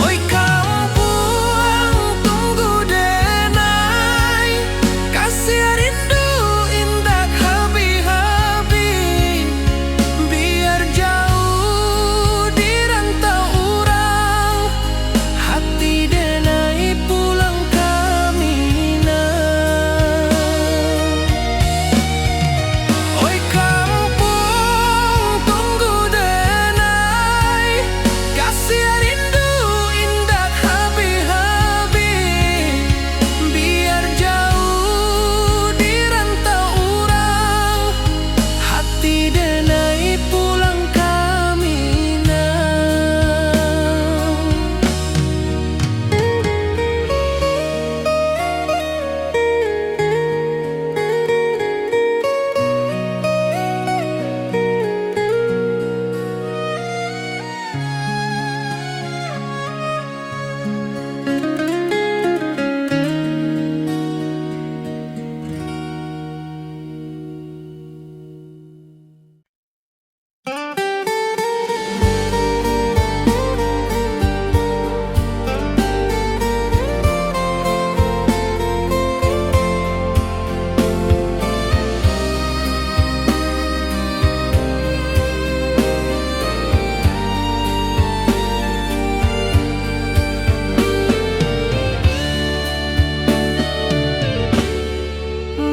Oi kampung tunggu denai, kasih rindu indah habi-habi, biar jauh di rantau urang, hati denai pulang kamina. Oi kampung tunggu denai, kasih rindu indah habi-habi, biar jauh di rantau urang, hati denai pulang kamina.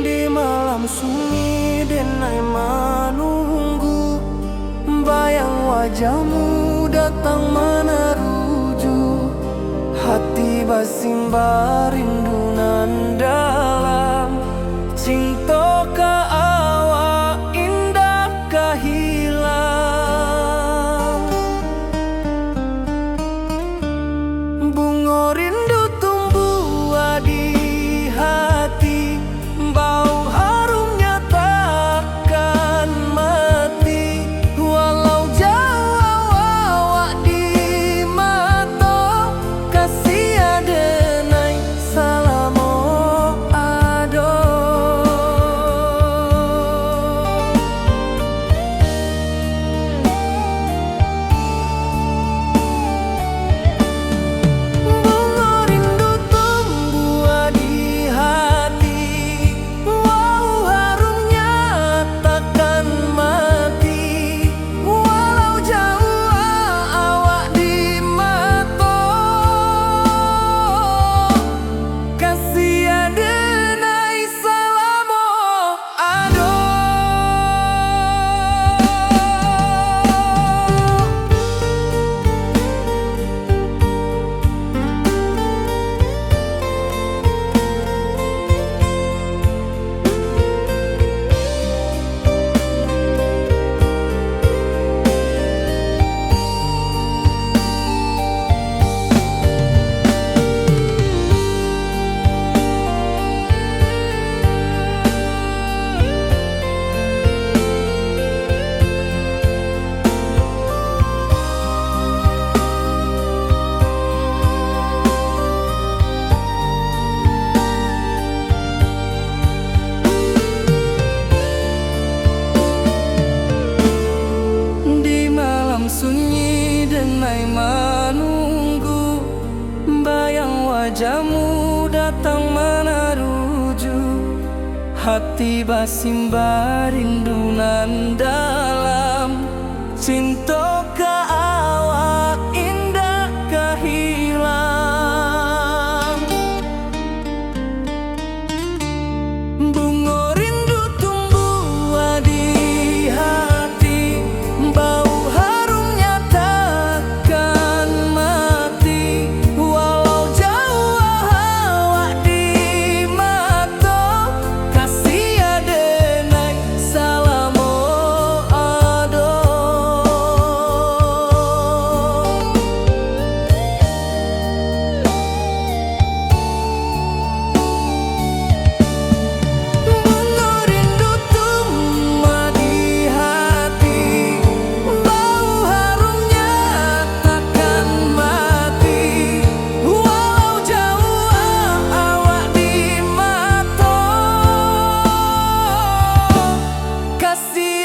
Di malam sunyi denai menunggu, bayang wajahmu datang meneruju, hati basimba rindu nan dalam, cinta ka awak indah ka hilang. Bunga rindu tumbuh di hati, bau harumnya takkan mati, walau jauh awak di mata, kasih adenai salamo ado. Bunga rindu tumbuh di hati, wow harumnya takkan mati, walau jauh awak di mata, kasih adenai salamo ado. Di malam sunyi denai menunggu, bayang wajahmu datang meneruju, hati basimba rindu nan dalam, cinta ka awak indah ka hilang. Bunga rindu tumbuh di hati, bau harumnya takkan mati, walau jauh awak di mata, kasih adenai salamo kasih